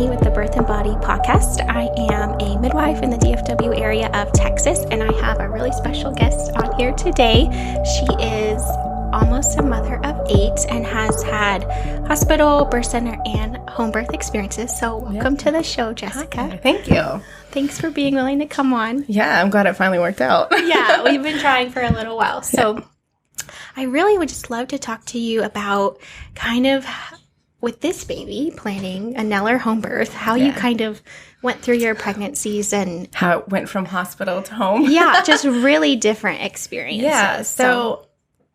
Bethany with the Birth and Body podcast. I am a midwife in the DFW area of Texas, and I have a really special guest on here today. She is almost a mother of 8 and has had hospital, birth center, and home birth experiences. So welcome to the show, Jessica. Hi, thank you. Thanks for being willing to come on. Yeah, I'm glad it finally worked out. Yeah, we've been trying for a little while. So I really would just love to talk to you about kind of with this baby planning a Neller home birth, how you kind of went through your pregnancies and how it went from hospital to home. Yeah, just really different experiences. Yeah, so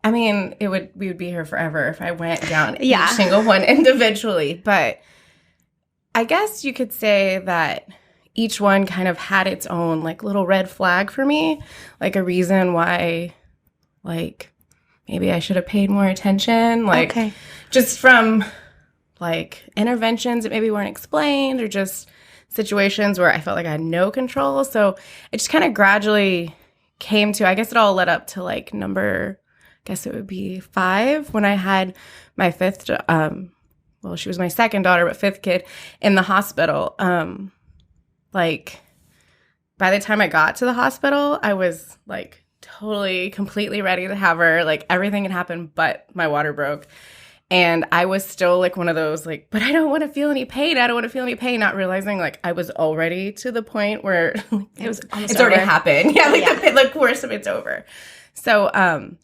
I mean, we would be here forever if I went down each single one individually. But I guess you could say that each one kind of had its own like little red flag for me, like a reason why, like maybe I should have paid more attention, like just from like interventions that maybe weren't explained or just situations where I felt like I had no control. So it just kind of gradually came to, I guess it all led up to like number, I guess it would be 5 when I had my 5th, well, she was my second daughter, but 5th kid in the hospital. Like by the time I got to the hospital, I was like totally, completely ready to have her. Like everything had happened, but my water broke. And I was still like one of those like, but I don't want to feel any pain. I don't want to feel any pain. Not realizing like I was already to the point where it's already happened. Yeah, like the worst of it's over. So I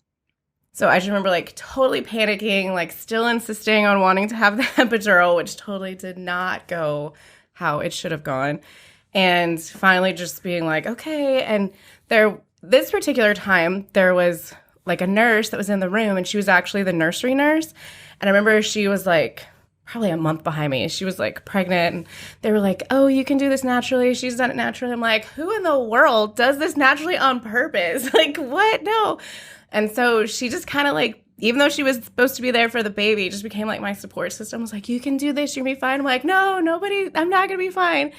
just remember like totally panicking, like still insisting on wanting to have the epidural, which totally did not go how it should have gone. And finally just being like, okay. And this particular time, there was like a nurse that was in the room, and she was actually the nursery nurse. And I remember she was like probably a month behind me. She was like pregnant, and they were like, oh, you can do this naturally. She's done it naturally. I'm like, who in the world does this naturally on purpose? Like, what? No. And so she just kind of like, even though she was supposed to be there for the baby, just became like my support system. I was like, you can do this. You're going to be fine. I'm like, no, I'm not going to be fine.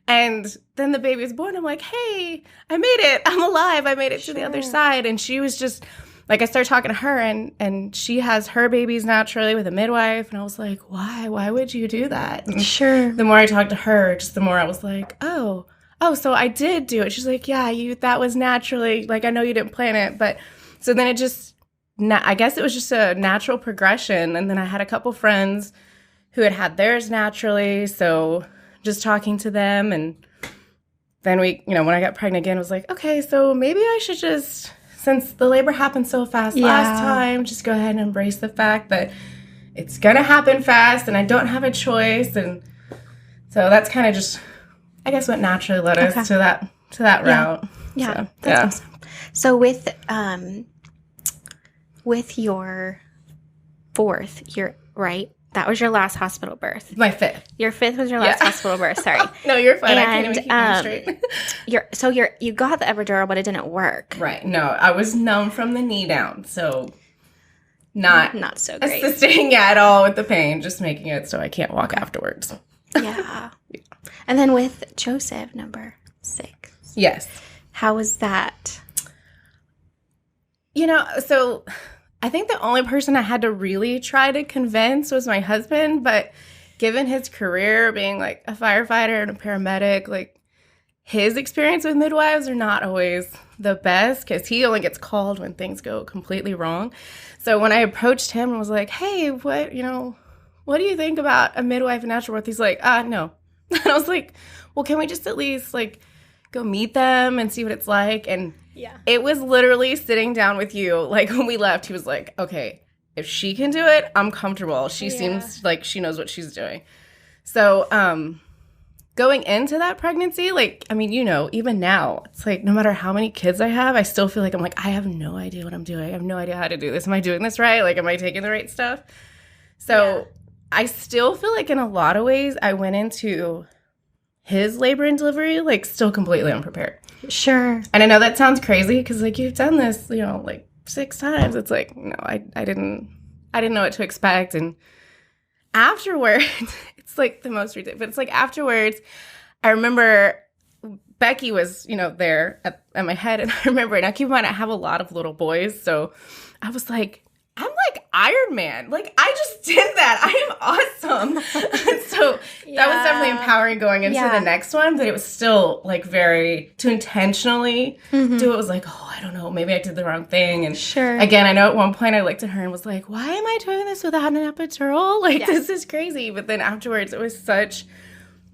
And then the baby was born. I'm like, hey, I made it. I'm alive. I made it to the other side. And she was just like, I started talking to her, and she has her babies naturally with a midwife. And I was like, why? Why would you do that? And the more I talked to her, just the more I was like, oh, so I did do it. She's like, yeah, that was naturally, like, I know you didn't plan it. But so then it just, I guess it was just a natural progression. And then I had a couple friends who had theirs naturally. So just talking to them. And then when I got pregnant again, I was like, okay, so maybe I should just, since the labor happened so fast last time, just go ahead and embrace the fact that it's going to happen fast and I don't have a choice. And so that's kind of just, I guess, what naturally led us to that route. Yeah, so, that's awesome. So with your 4th, right? That was your last hospital birth. My 5th. Your 5th was your last hospital birth. Sorry. No, you're fine. I can't even keep them straight. You got the epidural, but it didn't work. Right. No, I was numb from the knee down, so not so great. Assisting at all with the pain, just making it so I can't walk afterwards. Yeah. And then with Joseph, number 6. Yes. How was that? So I think the only person I had to really try to convince was my husband, but given his career being like a firefighter and a paramedic, like his experience with midwives are not always the best because he only gets called when things go completely wrong. So when I approached him and was like, hey, what do you think about a midwife in natural birth? He's like, no. And I was like, well, can we just at least like go meet them and see what it's like? And it was literally sitting down with you. Like when we left, he was like, okay, if she can do it, I'm comfortable. She seems like she knows what she's doing. So going into that pregnancy, like, I mean, even now, it's like no matter how many kids I have, I still feel like I'm like, I have no idea what I'm doing. I have no idea how to do this. Am I doing this right? Like, am I taking the right stuff? So I still feel like in a lot of ways, I went into his labor and delivery, like, still completely unprepared. Sure. And I know that sounds crazy because, like, you've done this, like 6 times. It's like, no, I didn't know what to expect. And afterwards, it's like the most ridiculous. But it's like afterwards, I remember Becky was, there at my head. And I remember, now keep in mind, I have a lot of little boys. So I was like, Iron Man. Like, I just did that. I am awesome. So that was definitely empowering going into the next one, but it was still like to intentionally do it was like, oh, I don't know, maybe I did the wrong thing. And again, I know at one point I looked at her and was like, why am I doing this without an epidural? Like, this is crazy. But then afterwards, it was such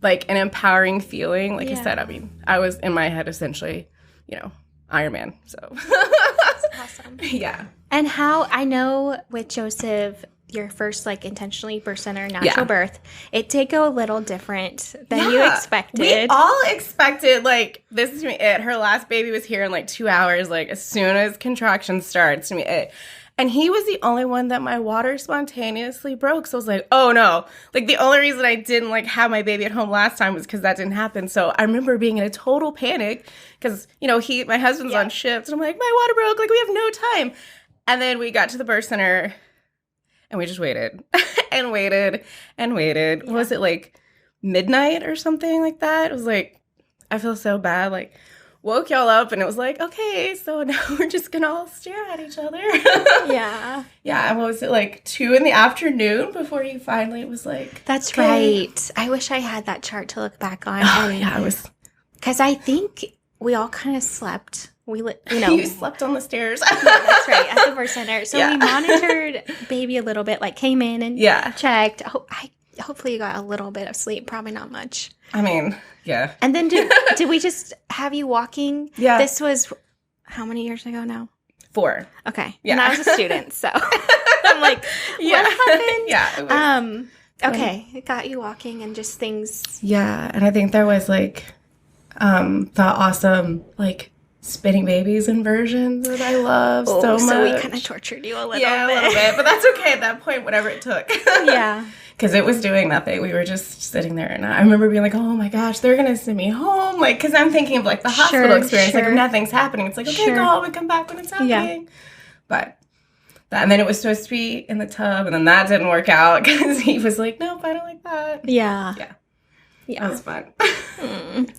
like an empowering feeling. Like I said, I mean, I was in my head essentially, Iron Man. So that's awesome. Yeah. And how, I know with Joseph, your first like intentionally birth center natural birth, it did go a little different than you expected. We all expected like this is it. Her last baby was here in like 2 hours. Like as soon as contractions start, it's gonna be it. And he was the only one that my water spontaneously broke. So I was like, oh no. Like the only reason I didn't like have my baby at home last time was because that didn't happen. So I remember being in a total panic because, my husband's on shift. And I'm like, my water broke. Like we have no time. And then we got to the birth center and we just waited and waited and waited. Yeah. Was it like midnight or something like that? It was like, I feel so bad. Like, woke y'all up and it was like, okay, so now we're just gonna all stare at each other. Yeah. Yeah, and what was it, like 2 p.m. before you finally was like, that's okay. Right. I wish I had that chart to look back on. Oh, yeah, it was. Because I think we all kind of slept. You slept on the stairs. Yeah, that's right, at the birth center. So we monitored baby a little bit, like came in and checked. Hopefully you got a little bit of sleep, probably not much. I mean, yeah. And then did we just have you walking? Yeah. This was how many years ago now? 4. Okay. Yeah. And I was a student, so I'm like, what happened? Yeah. It was okay. It got you walking and just things. Yeah. And I think there was like the awesome like spinning babies inversions that I love so much. So we kind of tortured you a little bit. Yeah, a little bit. But that's okay at that point, whatever it took. Yeah. Because it was doing nothing. We were just sitting there. And I remember being like, oh my gosh, they're going to send me home. Like, because I'm thinking of like the hospital experience. Like, nothing's happening. It's like, okay, go home and come back when it's happening. Yeah. And then it was supposed to be in the tub. And then that didn't work out because he was like, nope, I don't like that. Yeah. Yeah. That was fun.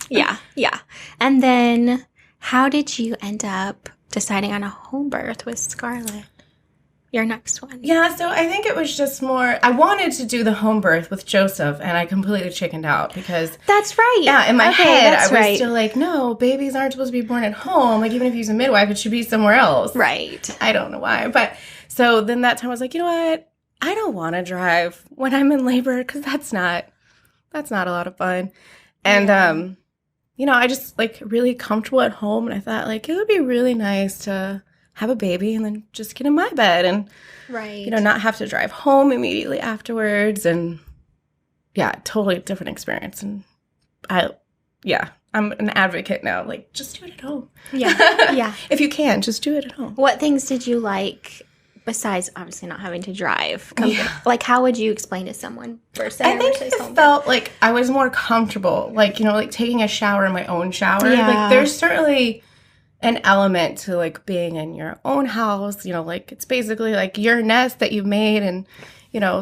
Yeah. Yeah. And then how did you end up deciding on a home birth with Scarlett? Your next one. Yeah, so I think it was just more, I wanted to do the home birth with Joseph, and I completely chickened out because... That's right. Yeah, in my head, I was still like, no, babies aren't supposed to be born at home. Like, even if you use a midwife, it should be somewhere else. Right. I don't know why. But, so then that time I was like, you know what? I don't want to drive when I'm in labor because that's not a lot of fun. And, I just, like, really comfortable at home, and I thought, like, it would be really nice to have a baby and then just get in my bed and, not have to drive home immediately afterwards. And yeah, totally different experience. And I'm an advocate now. Like, just do it at home. Yeah. Yeah. If you can, just do it at home. What things did you like besides obviously not having to drive? Like, how would you explain to someone birth center versus home birth? I felt like I was more comfortable, like, like taking a shower in my own shower. Yeah. Like, there's certainly an element to like being in your own house, like it's basically like your nest that you've made. And,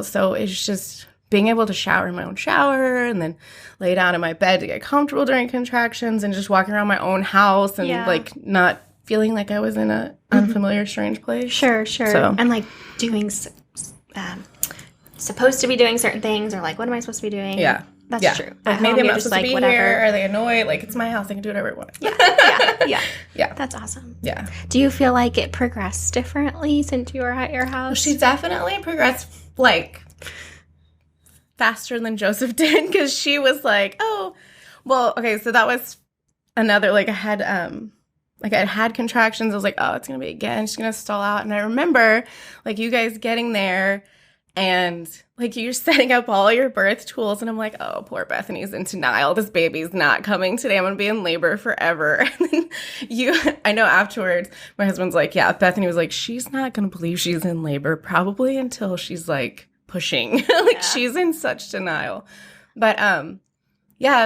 so it's just being able to shower in my own shower and then lay down in my bed to get comfortable during contractions and just walking around my own house and like not feeling like I was in a unfamiliar, strange place. Sure. So. And like doing, supposed to be doing certain things or like, what am I supposed to be doing? Yeah. That's true. Like maybe I'm not supposed to be here. Are they annoyed? Like, it's my house. I can do whatever I want. Yeah. That's awesome. Yeah. Do you feel like it progressed differently since you were at your house? Well, she definitely progressed, like, faster than Joseph did because she was like, oh, well, okay, so that was another, like, I had contractions. I was like, oh, it's going to be again. She's going to stall out. And I remember, like, you guys getting there and like you're setting up all your birth tools and I'm like, oh, poor Bethany's in denial. This baby's not coming today. I'm going to be in labor forever. And then I know afterwards, my husband's like, yeah, Bethany was like, she's not going to believe she's in labor probably until she's like pushing. Like she's in such denial. But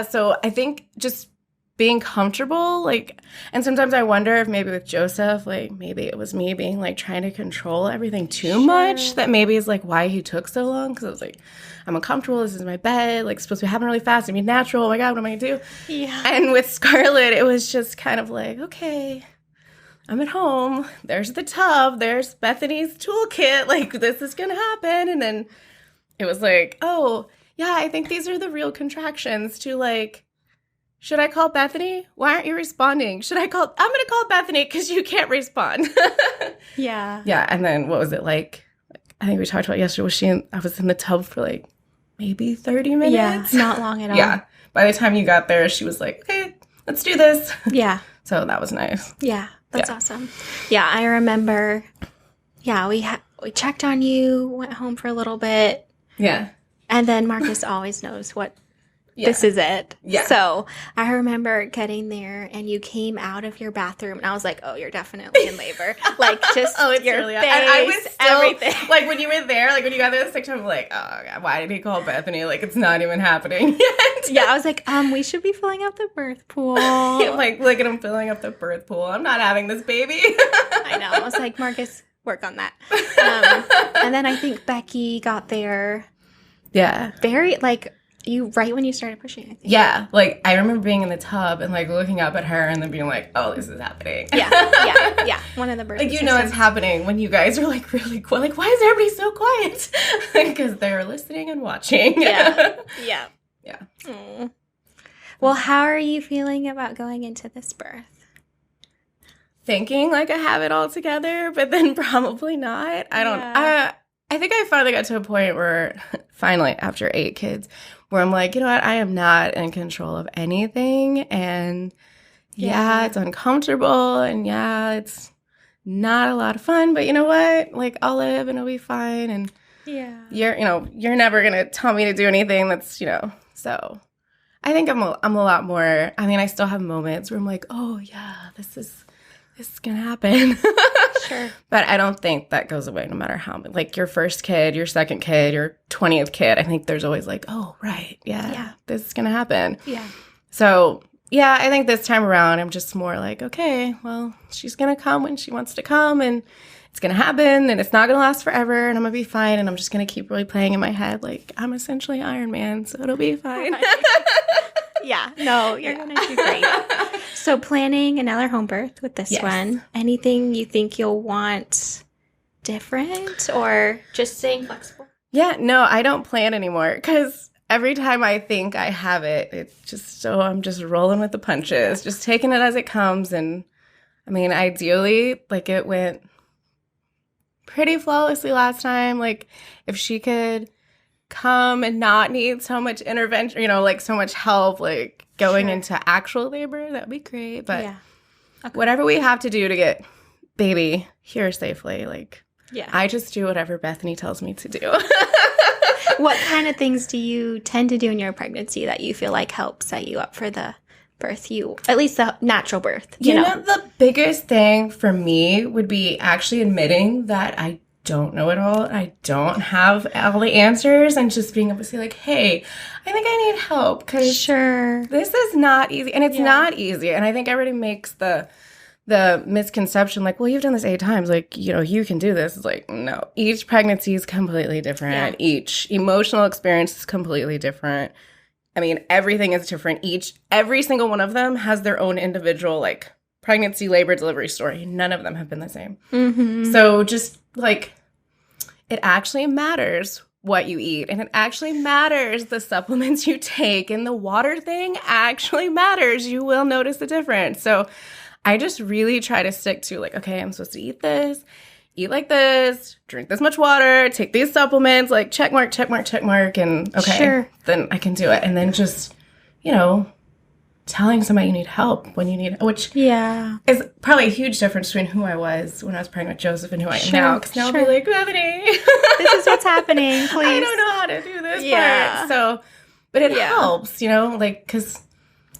so I think just being comfortable, like, and sometimes I wonder if maybe with Joseph, like, maybe it was me being, like, trying to control everything too much, that maybe is, like, why he took so long, because I was like, I'm uncomfortable, this is my bed, like, it's supposed to be happening really fast, I mean, natural, oh my God, what am I going to do? Yeah. And with Scarlett, it was just kind of like, okay, I'm at home. There's the tub. There's Bethany's toolkit. Like, this is going to happen. And then it was like, oh, yeah, I think these are the real contractions to like, should I call Bethany? Why aren't you responding? I'm going to call Bethany because you can't respond. Yeah. Yeah. And then what was it like? I think we talked about yesterday. I was in the tub for like maybe 30 minutes. Yeah. Not long at all. Yeah. By the time you got there, she was like, okay, let's do this. Yeah. So that was nice. Yeah. That's awesome. Yeah. I remember, we checked on you, went home for a little bit. Yeah. And then Marcus always knows what this is it. Yeah. So I remember getting there and you came out of your bathroom and I was like, oh, you're definitely in labor. Like just your really face, I was still, everything. Like when you were there, like when you got there the second time, I'm like, oh God, why did he call Bethany? Like it's not even happening yet. Yeah, I was like, we should be filling up the birth pool. Like look at him filling up the birth pool. I'm not having this baby. I know. I was like, Marcus, work on that. And then I think Becky got there. Yeah. Very like you right when you started pushing, I think. Yeah. Like I remember being in the tub and like looking up at her and then being like, oh, this is happening. Yeah. One of the birth like you know it's happening when you guys are like really quiet. Like why is everybody so quiet? Because they're listening and watching. Yeah. Aww. Well, how are you feeling about going into this birth? Thinking like I have it all together, but then probably not. I don't. I think I finally got to a point where, finally, after 8 kids, where I'm like, you know what? I am not in control of anything. And it's uncomfortable. And it's not a lot of fun. But you know what? Like, I'll live and it'll be fine. And you're never going to tell me to do anything that's, so I think I'm a lot more, I mean, I still have moments where I'm like, oh, yeah, this is going to happen. Sure. But I don't think that goes away no matter how, like your first kid, your second kid, your 20th kid. I think there's always like, oh, right. Yeah. This is going to happen. Yeah. So, I think this time around, I'm just more like, okay, well, she's going to come when she wants to come and it's going to happen and it's not going to last forever and I'm going to be fine. And I'm just going to keep really playing in my head like I'm essentially Iron Man, so it'll be fine. Yeah. No, you're going to do great. So planning another home birth with this one. Anything you think you'll want different or just staying flexible? Yeah, no, I don't plan anymore because every time I think I have it, it's just I'm just rolling with the punches, just taking it as it comes. And I mean, ideally, like it went pretty flawlessly last time. Like if she could come and not need so much intervention, like so much help, like going into actual labor, that'd be great. But whatever we have to do to get baby here safely, like I just do whatever Bethany tells me to do. What kind of things do you tend to do in your pregnancy that you feel like help set you up for the birth at least the natural birth? You know, the biggest thing for me would be actually admitting that I don't know it all. I don't have all the answers and just being able to say like, hey, I think I need help because this is not easy. And it's not easy. And I think everybody makes the misconception like, well, you've done this 8 times. Like, you can do this. It's like, no, each pregnancy is completely different. Yeah. Each emotional experience is completely different. I mean, everything is different. Every single one of them has their own individual like pregnancy, labor, delivery story. None of them have been the same. Mm-hmm. So just like, it actually matters what you eat, and it actually matters the supplements you take, and the water thing actually matters. You will notice the difference. So I just really try to stick to like, okay, I'm supposed to eat this, eat like this, drink this much water, take these supplements, like check mark, and then I can do it. And then just, telling somebody you need help when you need, which is probably a huge difference between who I was when I was pregnant with Joseph and who I am now. Because now I'll be like, Bethany, this is what's happening, please. I don't know how to do this part. So, but it helps, like, because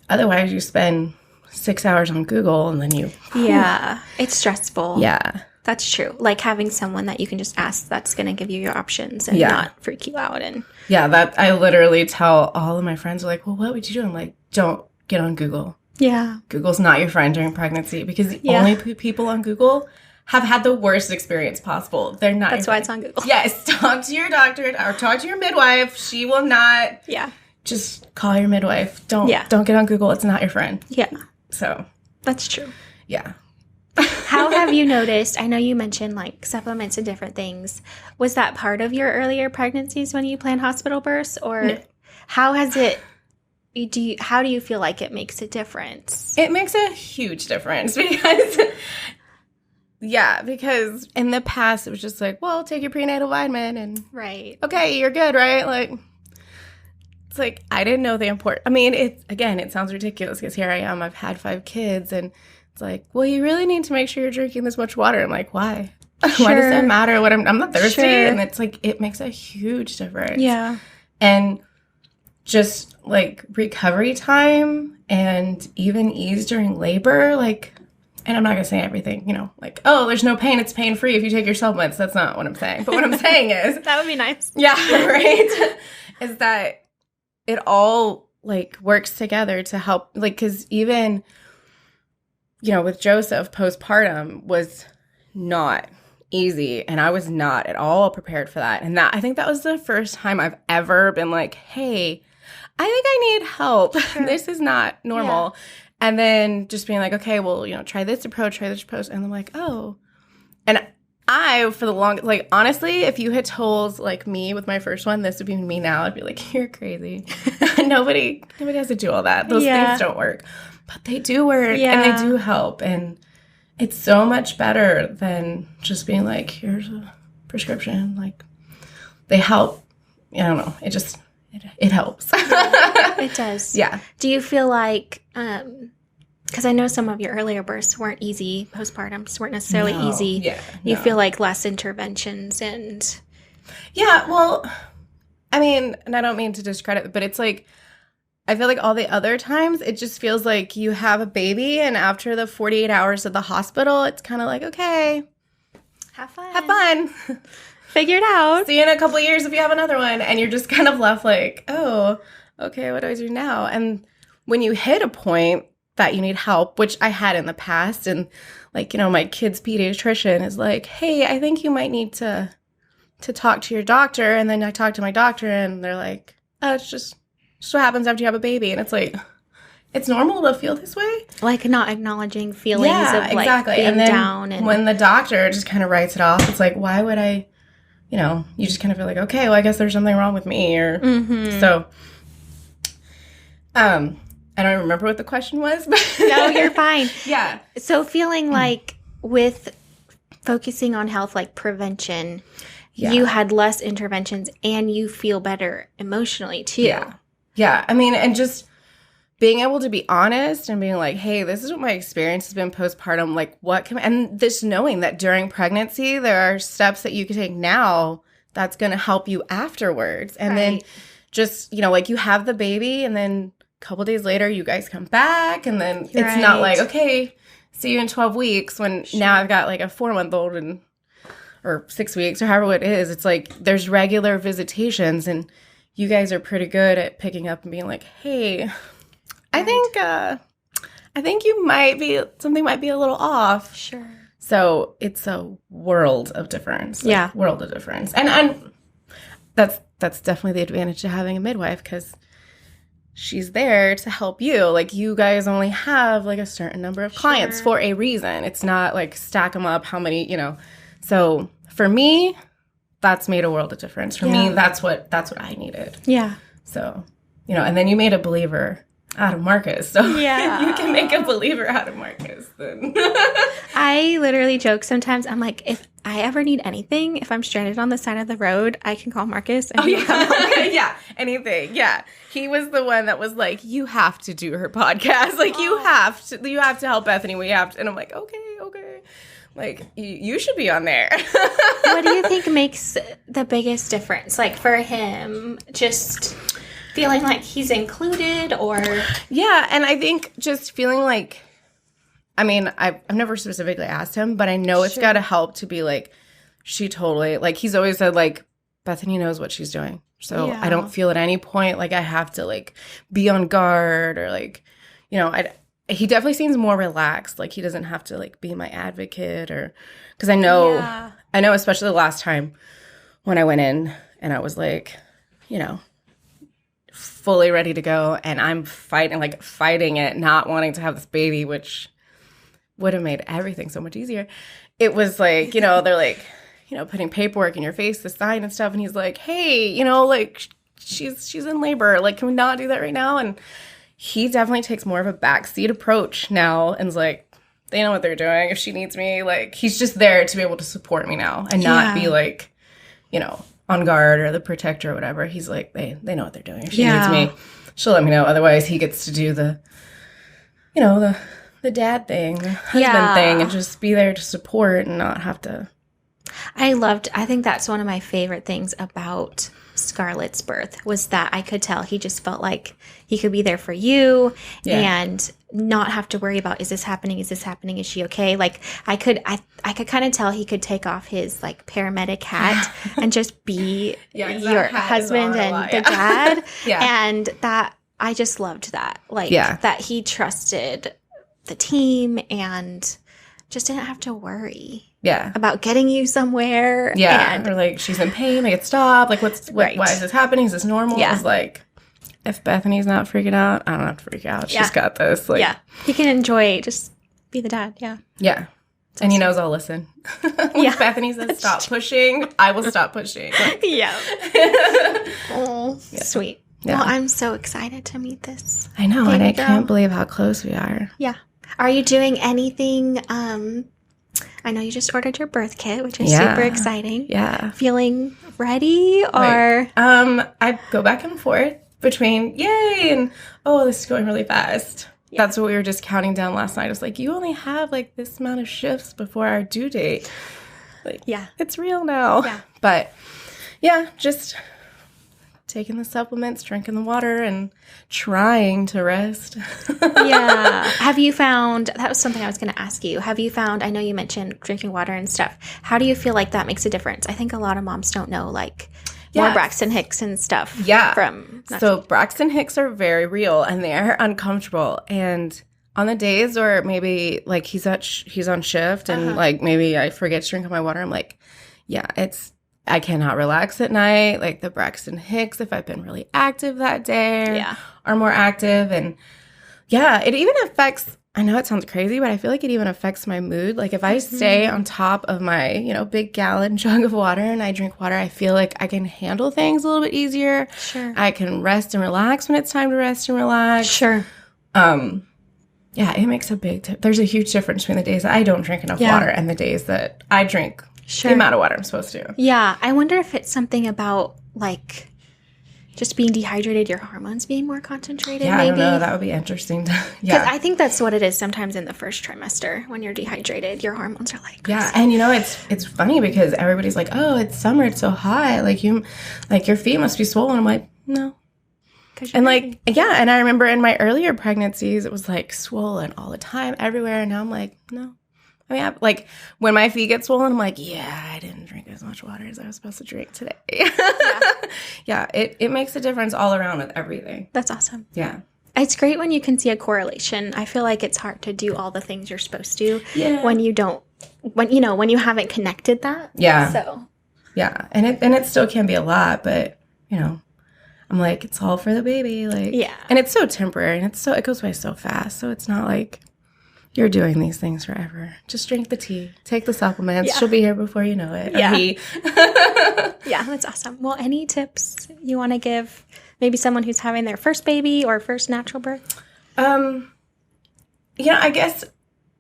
otherwise you spend 6 hours on Google and then you... Yeah, it's stressful. Yeah. That's true. Like having someone that you can just ask that's going to give you your options and not freak you out. And that I literally tell all of my friends, are like, well, what would you do? I'm like, don't get on Google. Yeah. Google's not your friend during pregnancy because the only people on Google have had the worst experience possible. They're not. That's why it's on Google. Yes. Talk to your doctor or talk to your midwife. She will not. Yeah. Just call your midwife. Don't get on Google. It's not your friend. Yeah. So. That's true. Yeah. How have you noticed, I know you mentioned like supplements and different things. Was that part of your earlier pregnancies when you planned hospital births, or No. how has it, how do you feel like it makes a difference? It makes a huge difference because, because in the past it was just like, well, take your prenatal vitamin and Right. okay, you're good, right? Like, it's like, I didn't know the importance. I mean, it sounds ridiculous because here I am, I've had 5 kids, and it's like, well, you really need to make sure you're drinking this much water. I'm like, why? Sure. Why does that matter? What I'm not thirsty. Sure. And it's like, it makes a huge difference. Yeah. And just like recovery time and even ease during labor, like, and I'm not going to say everything, like, oh, there's no pain. It's pain free if you take your supplements. That's not what I'm saying. But what I'm saying is, That would be nice. yeah, right, is that it all like works together to help, like, because even, with Joseph, postpartum was not easy, and I was not at all prepared for that. And I think that was the first time I've ever been like, hey, I think I need help. Sure. This is not normal. Yeah. And then just being like, okay, well, try this approach. And I'm like, oh. And I, for the longest, like, honestly, if you had told, like, me with my first one, this would be me now, I'd be like, you're crazy. Nobody has to do all that. Those things don't work. But they do work, and they do help. And it's so much better than just being like, here's a prescription. Like, they help. I don't know. It helps. It does. Yeah. Do you feel like, because I know some of your earlier births weren't easy, postpartums weren't necessarily easy. Yeah. You feel like less interventions and... Yeah, well, I mean, and I don't mean to discredit, but it's like, I feel like all the other times, it just feels like you have a baby, and after the 48 hours of the hospital, it's kind of like, okay. Have fun. Have fun. Figure it out. See you in a couple of years if you have another one. And you're just kind of left like, oh, okay, what do I do now? And when you hit a point that you need help, which I had in the past, and like, my kid's pediatrician is like, hey, I think you might need to talk to your doctor. And then I talk to my doctor, and they're like, oh, it's just what happens after you have a baby. And it's like, it's normal to feel this way. Like not acknowledging feelings of like exactly. being and then down. And when the doctor just kind of writes it off, it's like, why would I, you just kind of feel like, okay, well, I guess there's something wrong with me. Or so, I don't remember what the question was. But no, you're fine. Yeah. So feeling like with focusing on health, like prevention, you had less interventions and you feel better emotionally too. Yeah. Yeah. I mean, and just being able to be honest and being like, hey, this is what my experience has been postpartum. Like, and this knowing that during pregnancy, there are steps that you can take now that's going to help you afterwards. And then just, like you have the baby, and then a couple days later, you guys come back, and then it's not like, okay, see you in 12 weeks when now I've got like a 4-month-old or 6 weeks or however it is. It's like there's regular visitations, and you guys are pretty good at picking up and being like, hey, I think something might be a little off. Sure. So it's a world of difference. World of difference. And that's definitely the advantage of having a midwife, because she's there to help you. Like, you guys only have like a certain number of clients for a reason. It's not like stack them up, how many, So for me, that's made a world of difference. For me, that's what I needed. Yeah. So, and then you made a believer out of Marcus. So you can make a believer out of Marcus then. I literally joke sometimes. I'm like, if I ever need anything, if I'm stranded on the side of the road, I can call Marcus. And yeah, anything. Yeah. He was the one that was like, you have to do her podcast. Like, you have to help Bethany. We have to. And I'm like, okay. Like, you should be on there. What do you think makes the biggest difference? Like, for him, just feeling like he's included, or? Yeah, and I think just feeling like, I mean, I've never specifically asked him, but I know it's got to help to be like, she totally, like, he's always said, like, Bethany knows what she's doing. So I don't feel at any point like I have to, like, be on guard or, like, he definitely seems more relaxed. Like, he doesn't have to, like, be my advocate, or, because I know, especially the last time when I went in and I was like, fully ready to go, and I'm fighting it, not wanting to have this baby, which would have made everything so much easier. It was like, they're like, putting paperwork in your face to sign and stuff. And he's like, hey, like she's in labor. Like, can we not do that right now? And he definitely takes more of a backseat approach now and is like, they know what they're doing. If she needs me, like, he's just there to be able to support me now and not be like, on guard or the protector or whatever. He's like, they know what they're doing. If she needs me, she'll let me know. Otherwise, he gets to do the dad thing, the husband thing, and just be there to support and not have to. I think that's one of my favorite things about Scarlett's birth was that I could tell he just felt like he could be there for you and not have to worry about, is this happening? Is she okay? Like I could kind of tell he could take off his like paramedic hat and just be your husband and the dad. And that I just loved that. Like that he trusted the team and just didn't have to worry. About getting you somewhere. Or like, she's in pain, like, it stopped. Like, why is this happening? Is this normal? It's like, if Bethany's not freaking out, I don't have to freak out. She's got this. Like, he can enjoy, just be the dad. And he knows I'll listen. When Bethany says stop pushing, I will stop pushing. Like, sweet. Well, I'm so excited to meet this. I know, and I can't believe how close we are. Are you doing anything? I know you just ordered your birth kit, which is super exciting. Feeling ready or? I go back and forth between yay and this is going really fast. That's what we were just counting down last night. It was like, you only have like this amount of shifts before our due date. Like, it's real now. But just taking the supplements, drinking the water, and trying to rest. Have you found, that was something I was going to ask you. Have you found, I know you mentioned drinking water and stuff. How do you feel like that makes a difference? I think a lot of moms don't know, like, more Braxton Hicks and stuff. So Braxton Hicks are very real, and they are uncomfortable. And on the days where maybe, like, he's on shift, and, like, maybe I forget to drink my water, I'm like, I cannot relax at night. Like the Braxton Hicks, if I've been really active that day, are more active. And it even affects, I know it sounds crazy, but I feel like it even affects my mood. Like if I stay on top of my, big gallon jug of water and I drink water, I feel like I can handle things a little bit easier. I can rest and relax when it's time to rest and relax. It makes a big there's a huge difference between the days that I don't drink enough water and the days that I drink the amount of water I'm supposed to. I wonder if it's something about, like, just being dehydrated, your hormones being more concentrated, maybe. I don't know. That would be interesting. Because I think that's what it is sometimes in the first trimester. When you're dehydrated, your hormones are like crazy. And it's funny because everybody's like, oh, it's summer, it's so hot. Like, your feet must be swollen. I'm like, no. And like, and I remember in my earlier pregnancies, it was like swollen all the time, everywhere. And now I'm like, no. I mean, like, when my feet get swollen, I'm like, I didn't drink as much water as I was supposed to drink today. It makes a difference all around with everything. That's awesome. It's great when you can see a correlation. I feel like it's hard to do all the things you're supposed to when you don't, when you haven't connected that. So. And it still can be a lot, but, I'm like, it's all for the baby. Like, and it's so temporary and it goes by so fast. So it's not like you're doing these things forever. Just drink the tea. Take the supplements. She'll be here before you know it. That's awesome. Well, any tips you want to give maybe someone who's having their first baby or first natural birth? I guess,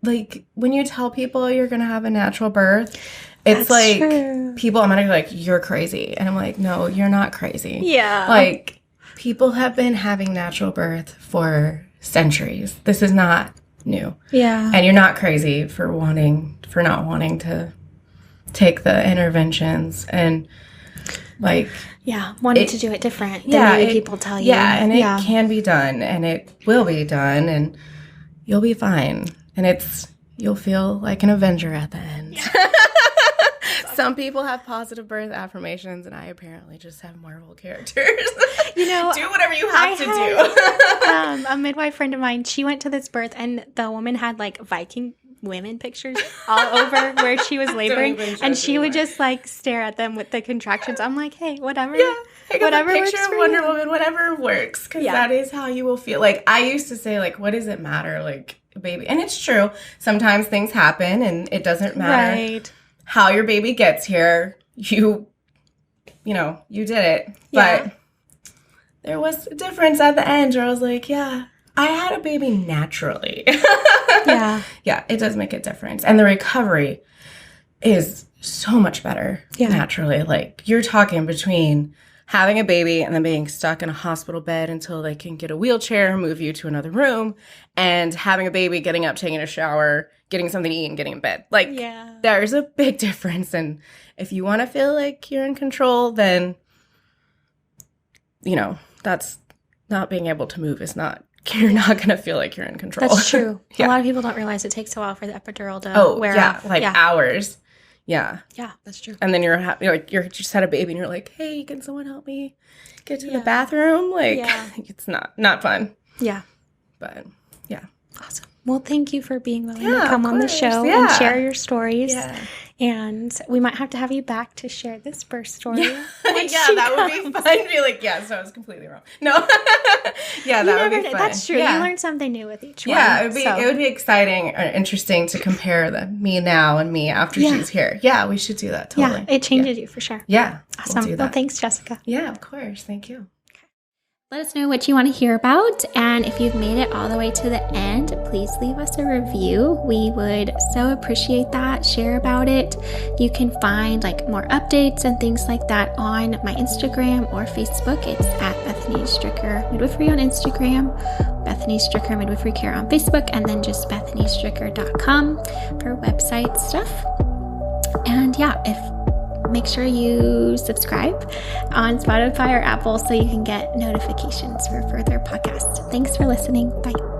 like, when you tell people you're going to have a natural birth, it's like people automatically like, you're crazy. And I'm like, no, you're not crazy. Like, people have been having natural birth for centuries. This is not new. And you're not crazy for not wanting to take the interventions and like wanting to do it different than people tell you. And it can be done and it will be done and you'll be fine. And you'll feel like an Avenger at the end. Some people have positive birth affirmations, and I apparently just have Marvel characters. Do whatever you have to do. A midwife friend of mine, she went to this birth, and the woman had, like, Viking women pictures all over where she was laboring, and she would just, like, stare at them with the contractions. I'm like, hey, whatever. Whatever works for you. Wonder Woman, whatever works, because that is how you will feel. Like, I used to say, like, what does it matter? Like, a baby. And it's true. Sometimes things happen and it doesn't matter how your baby gets here. You did it. Yeah. But there was a difference at the end where I was like, yeah, I had a baby naturally. Yeah. Yeah, it does make a difference. And the recovery is so much better naturally. Like, you're talking between having a baby and then being stuck in a hospital bed until they can get a wheelchair, move you to another room, and having a baby, getting up, taking a shower, getting something to eat, and getting in bed. Like, there's a big difference. And if you want to feel like you're in control, then, that's not being able to move is not. You're not going to feel like you're in control. That's true. A lot of people don't realize it takes a while for the epidural to wear off. Hours. Yeah. Yeah, that's true. And then you're just had a baby and you're like, hey, can someone help me get to the bathroom? Like, it's not fun. Yeah. But, yeah. Awesome. Well, thank you for being willing to come on the show and share your stories. Yeah. And we might have to have you back to share this birth story. Yeah, that would be fun. Be like, so I was completely wrong. No. Yeah, that would be fun. That's true. Yeah. You learn something new with each one. Yeah, it would be exciting or interesting to compare me now and me after she's here. Yeah, we should do that. Totally. Yeah, it changes you for sure. Yeah. Awesome. We'll do that. Well, thanks, Jessica. Yeah, of course. Thank you. Let us know what you want to hear about, and if you've made it all the way to the end, please leave us a review. We would so appreciate that. Share about it. You can find more updates and things like that on my Instagram or Facebook. It's at Bethany Stricker Midwifery on Instagram, Bethany Stricker Midwifery Care on Facebook, and then just BethanyStricker.com for website stuff. And make sure you subscribe on Spotify or Apple so you can get notifications for further podcasts. Thanks for listening. Bye.